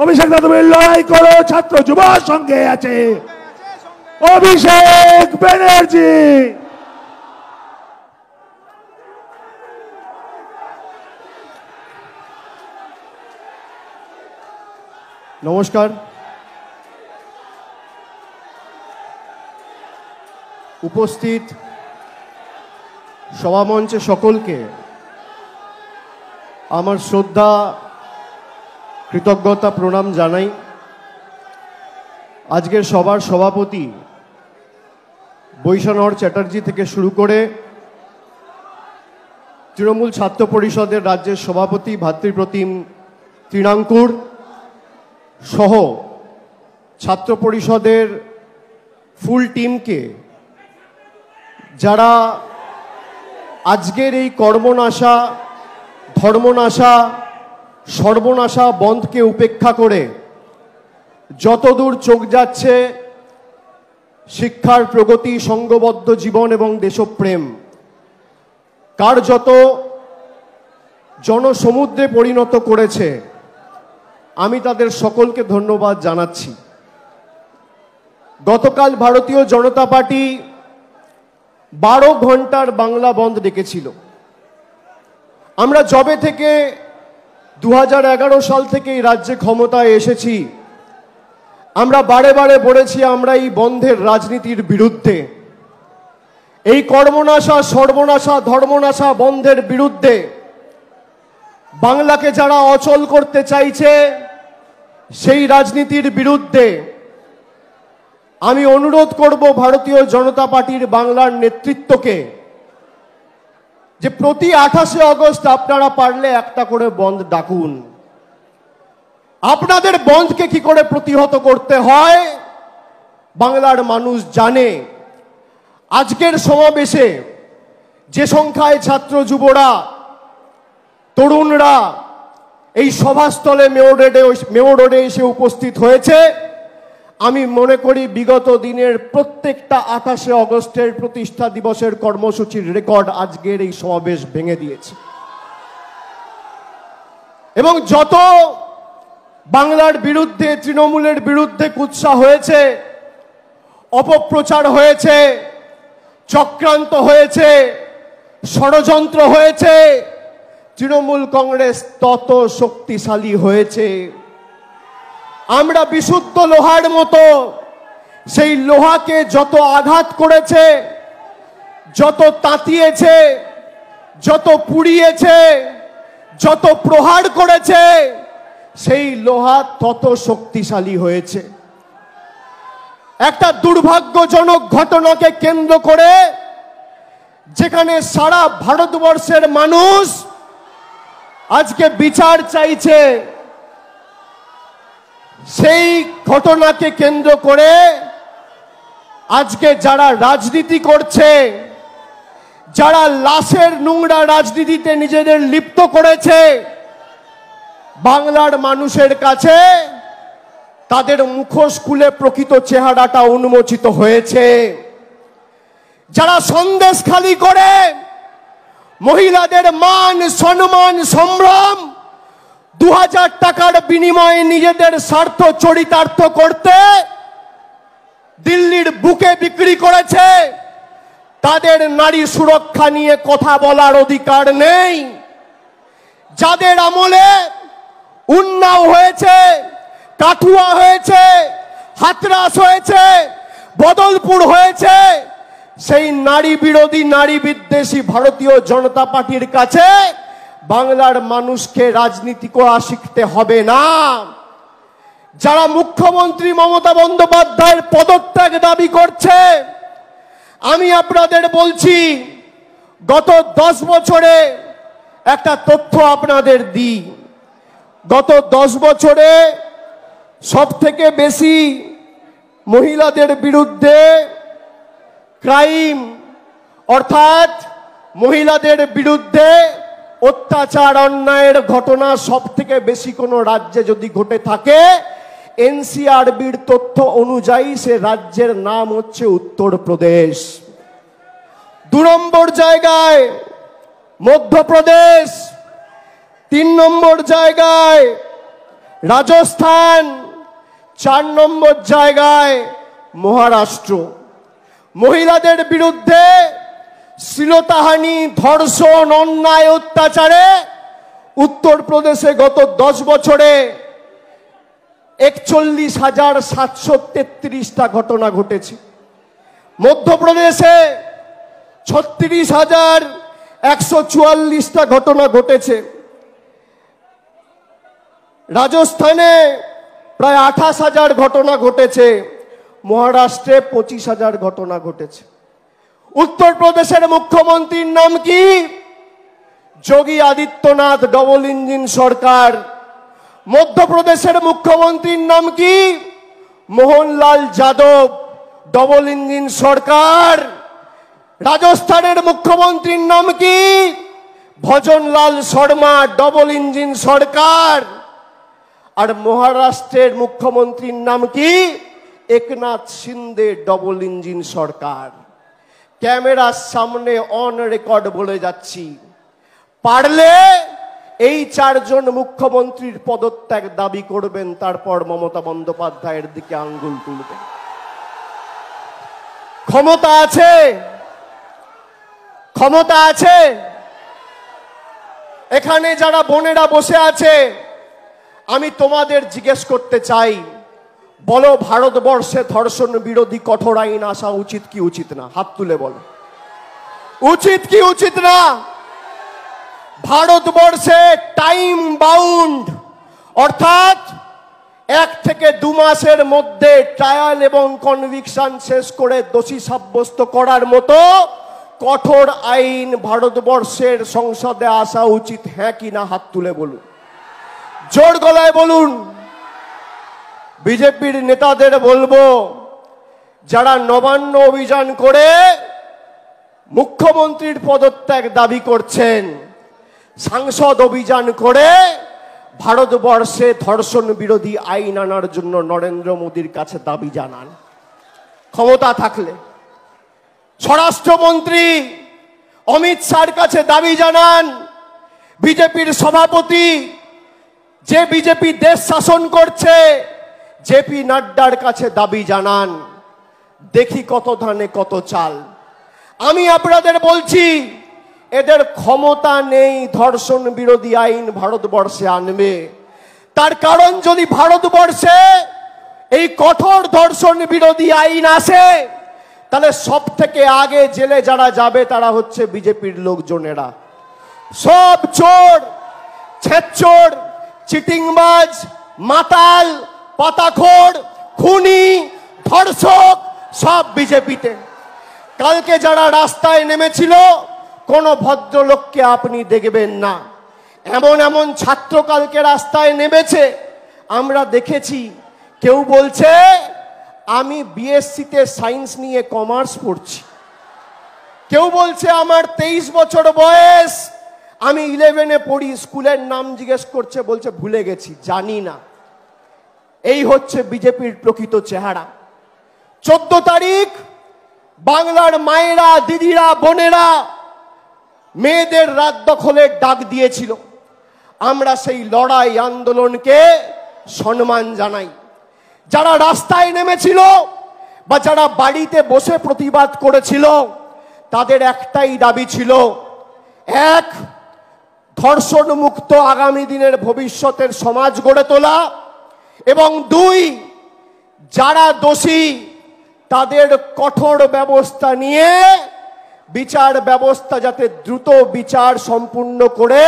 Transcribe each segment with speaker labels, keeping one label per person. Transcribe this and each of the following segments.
Speaker 1: অভিষেক দা তুমি লড়াই করো, ছাত্র যুব সঙ্গে আছে অভিষেক ব্যানার্জি।
Speaker 2: নমস্কার। উপস্থিত সভামঞ্চে সকলকে আমার শ্রদ্ধা কৃতজ্ঞতা প্রণাম জানাই। আজকের সভার সভাপতি বৈশানহর চ্যাটার্জি থেকে শুরু করে তৃণমূল ছাত্র পরিষদের রাজ্যের সভাপতি ভাতৃপ্রতিম তৃণাঙ্কুর সহ ছাত্র পরিষদের ফুল টিমকে, যারা আজকের এই কর্মনাশা, ধর্মনাশা, সর্বনাশা বন্ধকে উপেক্ষা করে যতদূর চোখ যাচ্ছে শিক্ষার প্রগতি, সংঘবদ্ধ জীবন এবং দেশপ্রেম কার্যত জনসমুদ্রে পরিণত করেছে, আমি তাদের সকলকে ধন্যবাদ জানাচ্ছি। গতকাল ভারতীয় জনতা পার্টি 12 ঘন্টার বাংলা বন্ধ ডেকেছিল। আমরা যবে থেকে 2011 সাল থেকে এই রাজ্যে ক্ষমতায় এসেছি, আমরা বারে বারে বলেছি আমরা এই বন্ধের রাজনীতির বিরুদ্ধে, এই কর্মনাশা, সর্বনাশা, ধর্মনাশা বন্ধের বিরুদ্ধে। বাংলাকে যারা অচল করতে চাইছে সেই রাজনীতির বিরুদ্ধে। আমি অনুরোধ করব ভারতীয় জনতা পার্টির বাংলার নেতৃত্বকে যে প্রতি 28শে আগস্ট আপনারা পারলে একটা করে বন্ধ ডাকুন। আপনাদের বন্ধকে কি করে প্রতিহত করতে হয় বাংলার মানুষ জানে। আজকের সমাবেশে যে সংখ্যায় ছাত্র যুবরা, তরুণরা এই সভাস্থলে মেয়র রোডে এসে উপস্থিত হয়েছে, আমি মনে করি বিগত দিনের প্রত্যেকটা 28শে আগস্টের প্রতিষ্ঠা দিবসের কর্মসূচির রেকর্ড আজকের এই সমাবেশ ভেঙে দিয়েছে। এবং যত বাংলার বিরুদ্ধে, তৃণমূলের বিরুদ্ধে কুৎসা হয়েছে, অপপ্রচার হয়েছে, চক্রান্ত হয়েছে, ষড়যন্ত্র হয়েছে, তৃণমূল কংগ্রেস তত শক্তিশালী হয়েছে। আমরা বিশুদ্ধ লোহার মতো সেই লোহাকে যত আঘাত করেছে, যত তাতিয়েছে, যত পুড়িয়েছে, যত প্রহার করেছে, সেই লোহা তত শক্তিশালী হয়েছে। একটা দুর্ভাগ্যজনক ঘটনাকে কেন্দ্র করে যেখানে সারা ভারতবর্ষের মানুষ আজকে বিচার চাইছে, সেই ঘটনাকে কেন্দ্র করে আজকে যারা রাজনীতি করছে, যারা লাশের নোংরা রাজনীতিতে নিজেদের লিপ্ত করেছে, বাংলার মানুষের কাছে তাদের মুখোশ খুলে প্রকৃত চেহারাটা উন্মোচিত হয়েছে। যারা সন্দেশখালি করে মহিলাদের মান, সম্মান, সম্ভ্রম 2000 টাকার বিনিময়ে নিজেদের স্বার্থ চরিতার্থ করতে দিল্লির বুকে বিক্রি করেছে, তাদের নারী সুরক্ষা নিয়ে কথা বলার অধিকার নেই। যাদের আমলে উন্নাও হয়েছে, কাঠুয়া হয়েছে, হাতরাস হয়েছে, বদলপুর হয়েছে, সেই নারী বিরোধী, নারী বিদ্বেষী ভারতীয় জনতা পার্টির কাছে বাংলার মানুষকে রাজনীতি করা শিখতে হবে না। যারা মুখ্যমন্ত্রী মমতা বন্দ্যোপাধ্যায়ের পদত্যাগ দাবি করছে, আমি আপনাদের বলছি গত 10 বছরে একটা তথ্য আপনাদের দিই। গত 10 বছরে সবথেকে বেশি মহিলাদের বিরুদ্ধে ক্রাইম, অর্থাৎ মহিলাদের বিরুদ্ধে অত্যাচার, অন্যায়ের ঘটনা সবথেকে বেশি কোনো রাজ্যে যদি ঘটে থাকে, এনসিআরবির তথ্য অনুযায়ী সে রাজ্যের নাম হচ্ছে উত্তরপ্রদেশ। 2 নম্বর জায়গায় মধ্যপ্রদেশ, 3 নম্বর জায়গায় রাজস্থান 4 নম্বর জায়গায়, মহারাষ্ট্র। মহিলাদের বিরুদ্ধে শ্লীলতাহানি, ধর্ষণ, অন্যায়, অত্যাচারে উত্তরপ্রদেশে গত 10 বছরে 41,733টা ঘটনা ঘটেছে। মধ্যপ্রদেশে 36,144টা ঘটনা ঘটেছে। রাজস্থানে প্রায় 28,000 ঘটনা ঘটেছে। মহারাষ্ট্রে 25,000 ঘটনা ঘটেছে। উত্তরপ্রদেশের মুখ্যমন্ত্রীর নাম কি? যোগী আদিত্যনাথ, ডবল ইঞ্জিন সরকার। মধ্যপ্রদেশের মুখ্যমন্ত্রীর নাম কি? মোহনলাল যাদব, ডবল ইঞ্জিন সরকার। রাজস্থানের মুখ্যমন্ত্রীর নাম কি? ভজনলাল শর্মা, ডবল ইঞ্জিন সরকার। আর মহারাষ্ট্রের মুখ্যমন্ত্রীর নাম কি? একনাথ শিন্দে, ডবল ইঞ্জিন সরকার। ক্যামেরার সামনে অন রেকর্ড বলে যাচ্ছি, পারলে এই 4 জন মুখ্যমন্ত্রীর পদত্যাগ দাবি করবেন, তারপর মমতা বন্দ্যোপাধ্যায়ের দিকে আঙ্গুল তুলবেন। ক্ষমতা আছে, ক্ষমতা আছে। এখানে যারা বোনেরা বসে আছে, আমি তোমাদের জিজ্ঞেস করতে চাই, বলো ভারতবর্ষে ধর্ষণ বিরোধী কঠোর আইন আসা উচিত কি উচিত না? হাত তুলে বলো, উচিত কি উচিত না? ভারতবর্ষে টাইম বাউন্ড, অর্থাৎ 1 থেকে 2 মাসের মধ্যে ট্রায়াল এবং কনভিকশন শেষ করে দোষী সাব্যস্ত করার মতো কঠোর আইন ভারতবর্ষের সংসদে আসা উচিত, হ্যাঁ কি না? হাত তুলে বলুন, জোর গলায় বলুন। বিজেপির নেতাদের বলবো, যারা নবান্ন অভিযান করে মুখ্যমন্ত্রীর পদত্যাগ দাবি করছেন, সাংসদ অভিযান করে ভারতবর্ষে ধর্ষণ বিরোধী আইন আনার জন্য নরেন্দ্র মোদীর কাছে দাবি জানান। ক্ষমতা থাকলে স্বরাষ্ট্রমন্ত্রী অমিত শাহর কাছে দাবি জানান। বিজেপির সভাপতি, যে বিজেপি দেশ শাসন করছে, জেপি নাড্ডার কাছে দাবি জানান। দেখি কত ধানে কত চাল। আমি আপনাদের বলছি, এদের ক্ষমতা নেই ধর্ষণ বিরোধী আইন ভারতবর্ষে আনবে। তার কারণ, যদি ভারতবর্ষে এই কঠোর ধর্ষণ বিরোধী আইন আসে, তাহলে সব থেকে আগে জেলে যারা যাবে তারা হচ্ছে বিজেপির লোকজনেরা। সব চোর, ছেচোর, চিটিংবাজ, মাতাল, পাতাখোর, খুনি, ধর্ষক সব বিজেপিতে। কালকে যারা রাস্তায় নেমেছিল, কোনো ভদ্রলোককে আপনি দেখবেন না। এমন এমন ছাত্র কালকে রাস্তায় নেমেছে, আমরা দেখেছি। কেউ বলছে আমি বিএসসিতে সায়েন্স নিয়ে কমার্স পড়ছি, কেউ বলছে আমার 23 বছর বয়স, আমি 11-এ পড়ি। স্কুলের নাম জিজ্ঞেস করছে, বলছে ভুলে গেছি, জানি না। এই হচ্ছে বিজেপির প্রকৃত চেহারা। 14 তারিখ বাংলার মায়েরা, দিদিরা, বোনেরা মেয়েদের রাত দখলের ডাক দিয়েছিল। আমরা সেই লড়াই আন্দোলনকে সম্মান জানাই। যারা রাস্তায় নেমেছিল বা যারা বাড়িতে বসে প্রতিবাদ করেছিল, তাদের একটাই দাবি ছিল, 1, ধর্ষণ মুক্ত আগামী দিনের ভবিষ্যতের সমাজ গড়ে তোলা, এবং 2, যারা দোষী তাদের কঠোর ব্যবস্থা নিয়ে বিচার ব্যবস্থা যাতে দ্রুত বিচার সম্পূর্ণ করে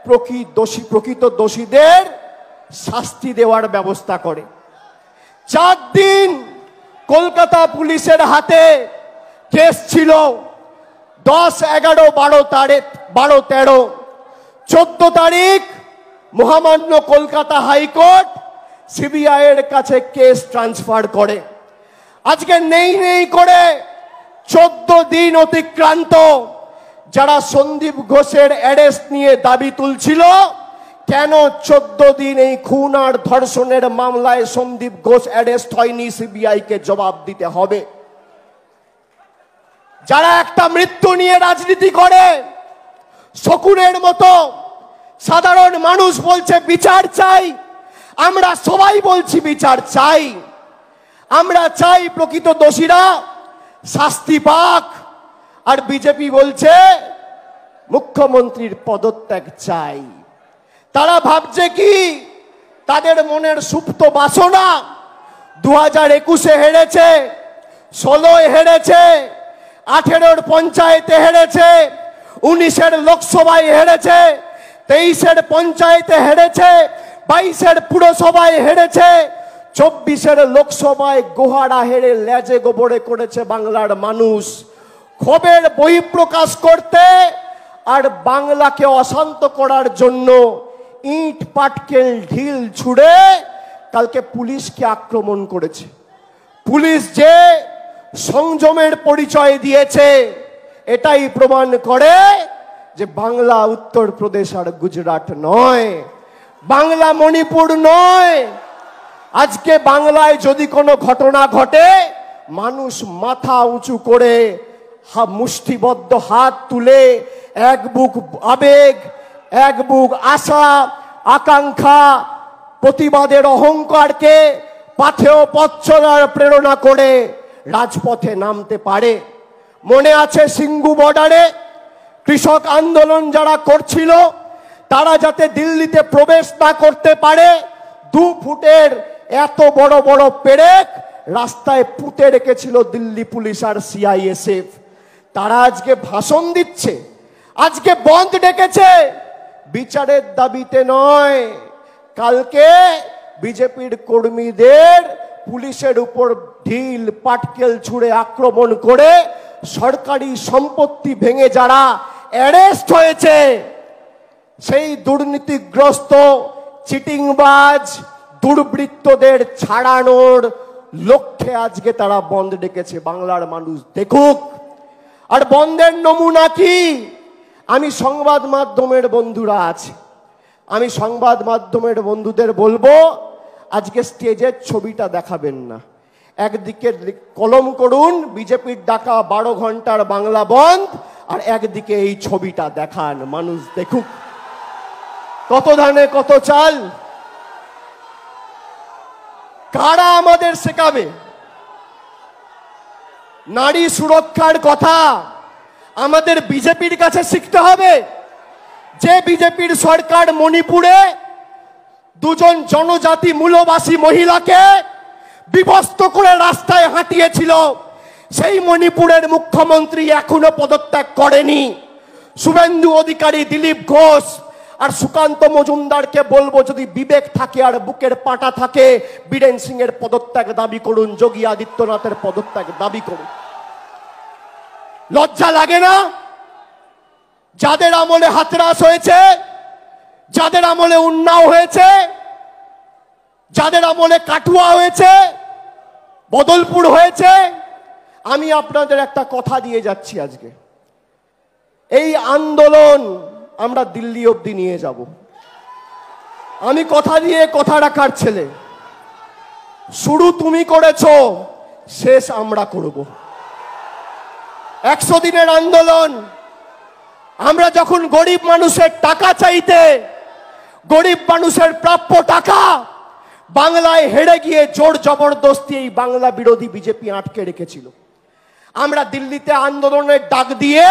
Speaker 2: প্রকৃত দোষীদের শাস্তি দেওয়ার ব্যবস্থা করে। 4 দিন কলকাতা পুলিশের হাতে কেস ছিল, 10, 11, 12, 13। 14 তারিখ মহামান্য কলকাতা হাইকোর্ট সিবিআই এর কাছে কেস ট্রান্সফার করে। আজকে নেই নেই করে 14 দিন অতিক্রান্ত। যারা সন্দীপ ঘোষের অ্যারেস্ট নিয়ে দাবি তুলছিল, কেন 14 দিন এই খুন আর ধর্ষণের মামলায় সন্দীপ ঘোষ অ্যারেস্ট হয়নি? সিবিআই কে জবাব দিতে হবে। যারা একটা মৃত্যু নিয়ে রাজনীতি করে, শকুনের মতো সাধারণ মানুষ বলছে বিচার চাই, আমরা সবাই বলছি বিচার চাই, আমরা চাই প্রকৃত দোষীরা শাস্তি পাক। আর বিজেপি বলছে মুখ্যমন্ত্রীর পদত্যাগ চাই। তারা ভাবছে কি তাদের মনের সুপ্ত বাসনা 2021-এ হেরেছে, 16-এ হেরেছে, 18-র পঞ্চায়েতে হেরেছে, 19-এর লোকসভায় হেরেছে, 23-এর পঞ্চায়েতে হেরেছে, 22-এর পুরসভায় হেরেছে, 24-এর লোকসভায় গোহারা হেরে লেজে গোবরে করেছে বাংলার মানুষ। ক্ষোভের বহিঃপ্রকাশ করতে আর বাংলাকে অশান্ত করার জন্য ইট পাটকেল ঢিল ছুড়ে কালকে পুলিশকে আক্রমণ করেছে। পুলিশ যে সংযমের পরিচয় দিয়েছে এটাই প্রমাণ করে যে বাংলা উত্তরপ্রদেশ আর গুজরাট নয়, বাংলা মণিপুর নয়। আজকে বাংলায় যদি কোনো ঘটনা ঘটে মানুষ মাথা উঁচু করে মুষ্টিবদ্ধ হাত তুলে এক বুক আবেগ, এক বুক আশা আকাঙ্ক্ষা প্রতিবাদের অহংকারকে পাথেয় পথ চলার প্রেরণা করে রাজপথে নামতে পারে। মনে আছে সিঙ্গু বর্ডারে কৃষক আন্দোলন যারা করছিল তারা যাতে দিল্লিতে প্রবেশ না করতে পারে 2 ফুটের এত বড় বড় পেরেক রাস্তায় পুঁতে রেখেছিল দিল্লি পুলিশ আর সিআইএসএফ। তারা আজকে ভাষণ দিচ্ছে, আজকে বন্ধ ডেকেছে বিচারের দাবিতে নয়। কালকে বিজেপির কর্মীদের পুলিশের উপর ঢিল পাটকেল ছুড়ে আক্রমণ করে সরকারি সম্পত্তি ভেঙে যারা অ্যারেস্ট হয়েছে সেই দুর্নীতিগ্রস্ত চিটিংবাজ দুর্বৃত্তদের ছাড়ানোর লক্ষ্যে আজকে তারা বন্ধ ডেকেছে। বাংলার মানুষ দেখুক। আর বন্ধের নমুনা কি? আমি সংবাদ মাধ্যমের বন্ধুরা আছে, আমি সংবাদ মাধ্যমের বন্ধুদের বলবো আজকে স্টেজের ছবিটা দেখাবেন না, একদিকে কলম করুন বিজেপির ডাকা 12 ঘন্টার বাংলা বন্ধ, আর একদিকে এই ছবিটা দেখান, মানুষ দেখুক কত ধানে কত চাল। কারা আমাদের শেখাবে নারী সুরক্ষার কথা? আমাদের বিজেপির কাছে শিখতে হবে। যে বিজেপির সরকার মণিপুরে 2 জনজাতি মূলবাসী মহিলাকে বিভক্ত করে রাস্তায় হাঁটিয়েছিল, সেই মণিপুরের মুখ্যমন্ত্রী এখনো পদত্যাগ করেনি। শুভেন্দু অধিকারী, দিলীপ ঘোষ আর সুকান্ত মজুমদারকে বলবো যদি বিবেক থাকে আর বুকের পাটা থাকে বীরেন সিং এর পদত্যাগ দাবি করুন, যোগী আদিত্যনাথের পদত্যাগ দাবি করুন। লজ্জা লাগে না? যাদের আমলে হাতরাস হয়েছে, যাদের আমলে উন্নাও হয়েছে, যাদের আমলে কাটুয়া হয়েছে, বদলপুর হয়েছে, আমি আপনাদের একটা কথা দিয়ে যাচ্ছি আজকে, এই আন্দোলন আমরা দিল্লি অবধি নিয়ে যাব। আমি কথা দিয়ে কথা রাখার ছেলে। শুরু তুমি করেছো, শেষ আমরা করব। 100 দিনের আন্দোলন। আমরা যখন গরিব মানুষের টাকা চাইতে, গরিব মানুষের প্রাপ্য টাকা বাংলায় হেরে গিয়ে জোর জবরদস্তি এই বাংলা বিরোধী বিজেপি আটকে রেখেছিল, আমরা দিল্লিতে আন্দোলনের ডাক দিয়ে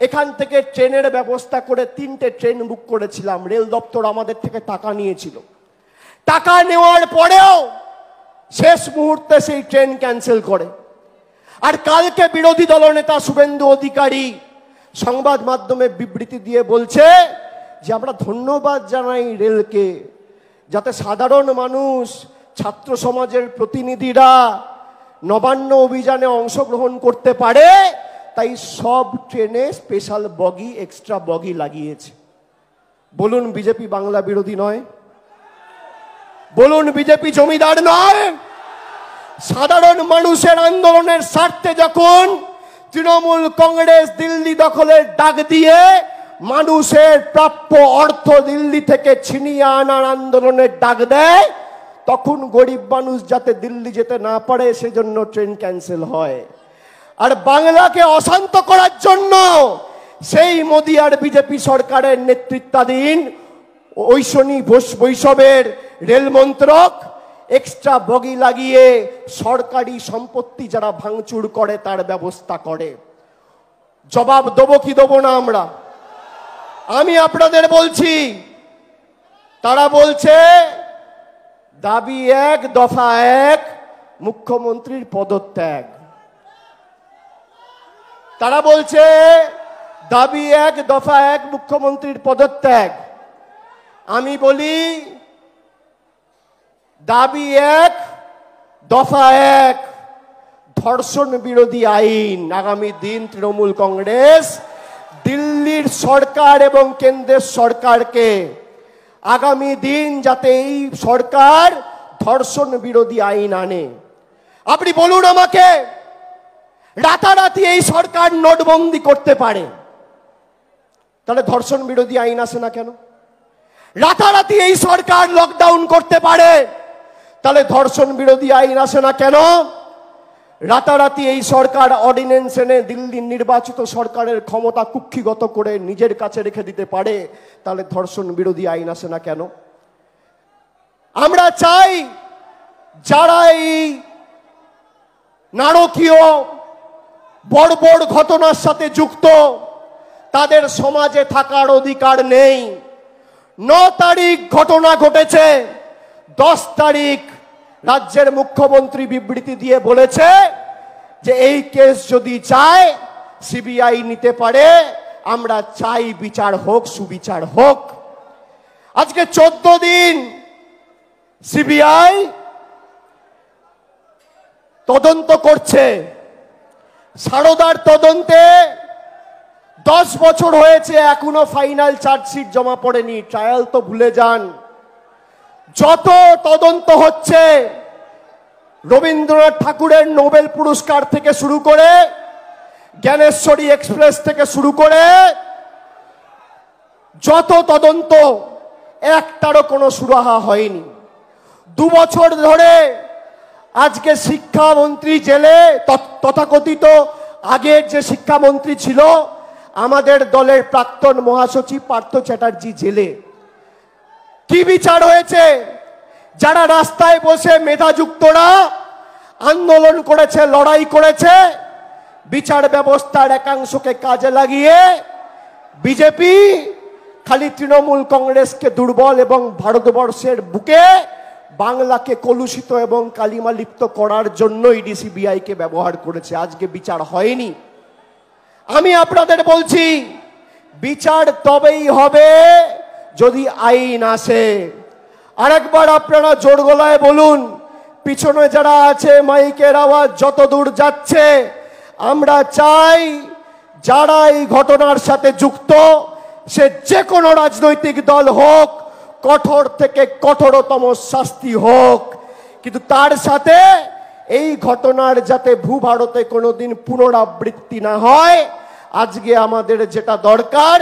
Speaker 2: এখান থেকে ট্রেনের ব্যবস্থা করে 3টে ট্রেন বুক করেছিলাম। রেল দপ্তর আমাদের থেকে টাকা নিয়েছিল। টাকা নেওয়ার পরেও শেষ মুহূর্তে সেই ট্রেন ক্যান্সেল করে। আর কালকে বিরোধী দলনেতা শুভেন্দু অধিকারী সংবাদ মাধ্যমে বিবৃতি দিয়ে বলছে যে আমরা ধন্যবাদ জানাই রেলকে, যাতে সাধারণ মানুষ, ছাত্র সমাজের প্রতিনিধিরা নবান্ন অভিযানে অংশগ্রহণ করতে পারে, তাই সব ট্রেনে স্পেশাল বগি, এক্সট্রা বগি লাগিয়েছে। বলুন বিজেপি বাংলা বিরোধী নয়? বলুন বিজেপি জমিদার নয়? সাধারণ মানুষের আন্দোলনের স্বার্থে যখন তৃণমূল কংগ্রেস দিল্লি দখলের ডাক দিয়ে মানুষের প্রাপ্য অর্থ দিল্লি থেকে ছিনিয়ে আনার আন্দোলনের ডাক দেয়, তখন গরিব মানুষ যাতে দিল্লি যেতে না পারে সেজন্য ট্রেন ক্যান্সেল হয়। আর বাংলাকে অশান্ত করার জন্য সেই মোদি আর বিজেপি সরকারের নেতৃত্বাধীন ঐশনী বৈষবের রেল মন্ত্রক এক্সট্রা বগি লাগিয়ে সরকারি সম্পত্তি যারা ভাঙচুর করে তার ব্যবস্থা করে। জবাব দেবো কি দেবো না আমরা? আমি আপনাদের বলছি, তারা বলছে দাবি এক, দফা এক, মুখ্যমন্ত্রীর পদত্যাগ। তারা বলছে দাবি এক, দফা এক, মুখ্যমন্ত্রীর পদত্যাগ। আমি বলি দাবি এক, দফা এক, ধর্ষণ বিরোধী আইন। আগামী দিন তৃণমূল কংগ্রেস দিল্লির সরকার এবং কেন্দ্রের সরকারকে আগামী দিন যাতে এই সরকার ধর্ষণ বিরোধী আইন আনে। আপনি বলুন আমাকে, রাতারাতি এই সরকার নোটবন্দি করতে পারে, তাহলে ধর্ষণ বিরোধী আইন আসে না কেন? রাতারাতি এই সরকার লকডাউন করতে পারে, তাহলে ধর্ষণ বিরোধী আইন আসে না কেন? রাতারাতি এই সরকার অর্ডিন্যান্স এনে দিল্লির নির্বাচিত সরকারের ক্ষমতা কুক্ষিগত করে নিজের কাছে রেখে দিতে পারে, তাহলে ধর্ষণ বিরোধী আইন আসে না কেন? আমরা চাই যারা এই নারকীয় বর্বর ঘটনার সাথে যুক্ত তাদের সমাজে থাকার অধিকার নেই। 9 তারিখ ঘটনা ঘটেছে, 10 তারিখ রাজ্যের মুখ্যমন্ত্রী বিবৃতি দিয়ে বলেছে যে এই কেস যদি চায় সিবিআই নিতে পারে, আমরা চাই বিচার হোক, সুবিচার হোক। আজকে 14 দিন সিবিআই তদন্ত করছে। সারদার তদন্তে 10 বছর হয়েছে, এখনো ফাইনাল চার্জশিট জমা পড়েনি। ট্রায়াল তো ভুলে যান। যত তদন্ত হচ্ছে, রবীন্দ্রনাথ ঠাকুরের নোবেল পুরস্কার থেকে শুরু করে, জ্ঞানেশ্বরী এক্সপ্রেস থেকে শুরু করে যত তদন্ত, একটারও কোনো সুরাহা হয়নি। 2 বছর ধরে আজকে শিক্ষামন্ত্রী জেলে, তথাকথিত আগের যে শিক্ষামন্ত্রী ছিল আমাদের দলের প্রাক্তন মহাসচিব পার্থ চ্যাটার্জি জেলে। কি বিচার হয়েছে? যারা রাস্তায় বসে মেধাযুক্তরা আন্দোলন করেছে, লড়াই করেছে, বিচার ব্যবস্থার একাংশকে কাজে লাগিয়ে বিজেপি খালি তৃণমূল কংগ্রেসকে দুর্বল এবং ভারতবর্ষের বুকে বাংলাকে কলুষিত এবং কালিমা লিপ্ত করার জন্য ইডি সিবিআই কে ব্যবহার করেছে। আজকে বিচার হয়নি। আমি আপনাদের বলছি বিচার তবেই হবে যদি আইন আসে। আরেকবার আপনারা জোর গলায় বলুন, পিছনে যারা আছে মাইকের আওয়াজ যত দূর যাচ্ছে, আমরা চাই যারা এই ঘটনার সাথে যুক্ত, সে যে কোনো রাজনৈতিক দল হোক, কঠোর থেকে কঠোরতম শাস্তি হোক। কিন্তু তার সাথে এই ঘটনার যাতে ভূভারতে কোনোদিন পুনরাবৃত্তি না হয়, আজকে আমাদের যেটা দরকার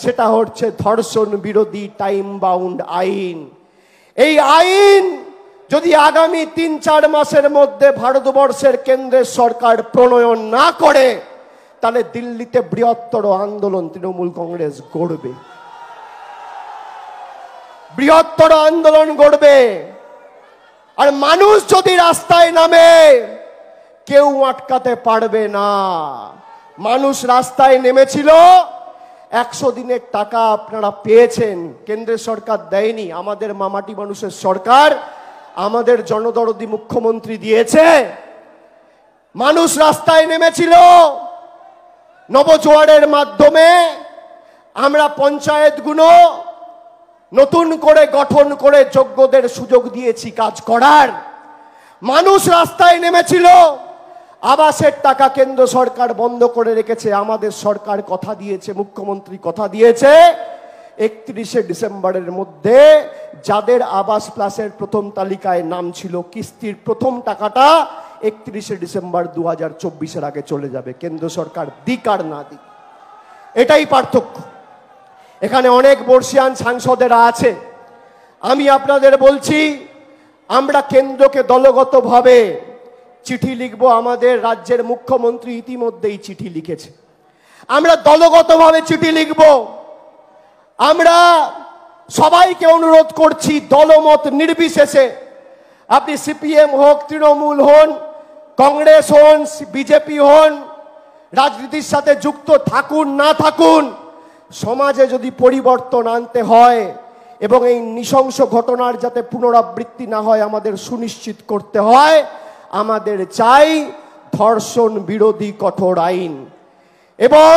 Speaker 2: সেটা হচ্ছে ধর্ষণ বিরোধী টাইম বাউন্ড আইন। এই আইন যদি আগামী 3-4 মাসের মধ্যে ভারতবর্ষের কেন্দ্রের সরকার প্রণয়ন না করে, তাহলে দিল্লিতে বৃহত্তর আন্দোলন তৃণমূল কংগ্রেস গড়বে, বৃহত্তর আন্দোলন গড়বে। আর মানুষ যদি রাস্তায় নামে, কেউ আটকাতে পারবে না। মানুষ রাস্তায় নেমেছিল, 100 দিনের টাকা আপনারা পেয়েছেন, কেন্দ্রের সরকার দেয়নি, আমাদের মামাটি মানুষের সরকার, আমাদের জনদরদি মুখ্যমন্ত্রী দিয়েছে। মানুষ রাস্তায় নেমেছিল, নবজোয়ারের মাধ্যমে আমরা পঞ্চায়েতগুলো নতুন করে গঠন করে যোগ্যদের সুযোগ দিয়েছি কাজ করার। মানুষ রাস্তায় নেমেছিল, আবাসের টাকা কেন্দ্র সরকার বন্ধ করে রেখেছে, আমাদের সরকার কথা দিয়েছে, মুখ্যমন্ত্রী কথা দিয়েছে 31শে ডিসেম্বরের মধ্যে যাদের আবাস প্লাসের প্রথম তালিকায় নাম ছিল, কিস্তির প্রথম টাকাটা 31শে ডিসেম্বর 2024-এর আগে চলে যাবে, কেন্দ্র সরকার দিক আর না দিক। এটাই পার্থক্য। এখানে অনেক বর্ষিয়ান সাংসদেরা আছে। আমি আপনাদের বলছি, আমরা কেন্দ্রকে দলগতভাবে চিঠি লিখব। আমাদের রাজ্যের মুখ্যমন্ত্রী ইতিমধ্যেই চিঠি লিখেছে। আমরা দলগতভাবে চিঠি লিখব। আমরা সবাইকে অনুরোধ করছি, দলমত নির্বিশেষে, আপনি সিপিএম হোক, তৃণমূল হন, কংগ্রেস হন, বিজেপি হন, রাজনীতির সাথে যুক্ত থাকুন না থাকুন, সমাজে যদি পরিবর্তন আনতে হয় এবং এই নৃশংস ঘটনার যাতে পুনরাবৃত্তি না হয় আমাদের সুনিশ্চিত করতে হয়, আমাদের চাই ধর্ষণ বিরোধী কঠোর আইন। এবং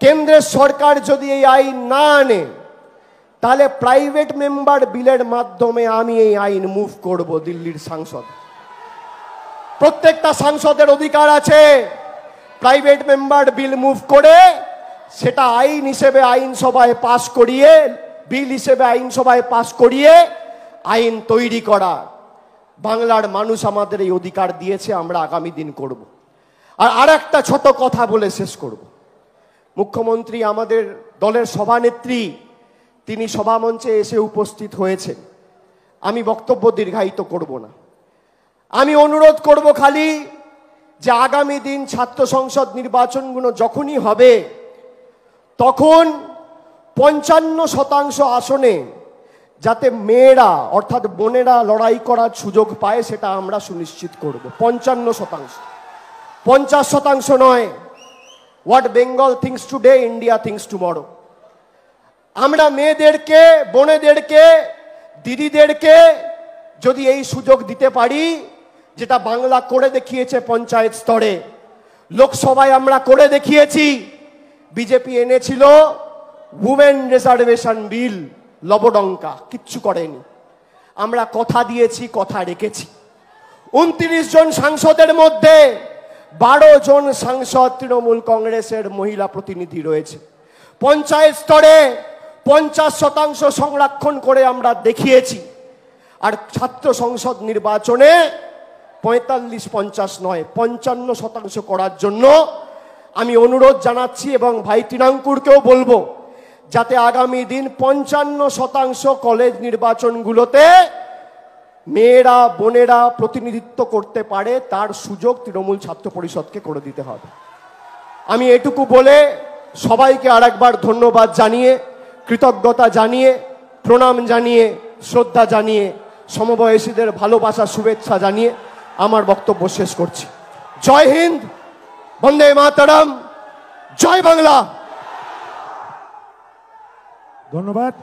Speaker 2: কেন্দ্রের সরকার যদি এই আইন না আনে, তাহলে প্রাইভেট মেম্বার বিলের মাধ্যমে আমি এই আইন মুভ করব। দিল্লির সাংসদ, প্রত্যেকটা সাংসদের অধিকার আছে প্রাইভেট মেম্বার বিল মুভ করে সেটা আইন হিসেবে আইনসভায় পাস করিয়ে, বিল হিসেবে আইনসভায় পাস করিয়ে আইন তৈরি করা। বাংলার মানুষ আমাদের এই অধিকার দিয়েছে, আমরা আগামী দিন করব। আর একটা ছোট কথা বলে শেষ করব। মুখ্যমন্ত্রী, আমাদের দলের সভানেত্রী, তিনি সভামঞ্চে এসে উপস্থিত হয়েছেন। আমি বক্তব্য দীর্ঘায়িত করব না। আমি অনুরোধ করব খালি যে আগামী দিন ছাত্র সংসদ নির্বাচনগুলো যখনই হবে, তখন 55% আসনে যাতে মেয়েরা অর্থাৎ বোনেরা লড়াই করার সুযোগ পায়, সেটা আমরা সুনিশ্চিত করব। 55%, 50% নয়। What Bengal things today, India things tomorrow. আমরা মেয়েদেরকে, বোনেদেরকে, দিদিদেরকে যদি এই সুযোগ দিতে পারি, যেটা বাংলা করে দেখিয়েছে পঞ্চায়েত স্তরে, লোকসভায় আমরা করে দেখিয়েছি। বিজেপি এনেছিল উমেন রিজার্ভেশন বিল, লবডঙ্কা, কিচ্ছু করেনি। আমরা কথা দিয়েছি, কথা রেখেছি। 29 জন সাংসদের মধ্যে 12 জন সাংসদ তৃণমূল কংগ্রেসের মহিলা প্রতিনিধি রয়েছে। পঞ্চায়েত স্তরে 50% সংরক্ষণ করে আমরা দেখিয়েছি। আর ছাত্র সংসদ নির্বাচনে 45-50 নয়, 55% করার জন্য আমি অনুরোধ জানাচ্ছি এবং ভাই তৃণাঙ্কুরকেও বলবো যাতে আগামী দিন 55% কলেজ নির্বাচনগুলোতে মেয়েরা, বোনেরা প্রতিনিধিত্ব করতে পারে, তার সুযোগ তৃণমূল ছাত্র পরিষদকে করে দিতে হবে। আমি এটুকু বলে সবাইকে আরেকবার ধন্যবাদ জানিয়ে, কৃতজ্ঞতা জানিয়ে, প্রণাম জানিয়ে, শ্রদ্ধা জানিয়ে, সমবয়সীদের ভালোবাসা, শুভেচ্ছা জানিয়ে আমার বক্তব্য শেষ করছি। জয় হিন্দ, বন্দে মাতরম, জয় বাংলা।
Speaker 1: ধন্যবাদ।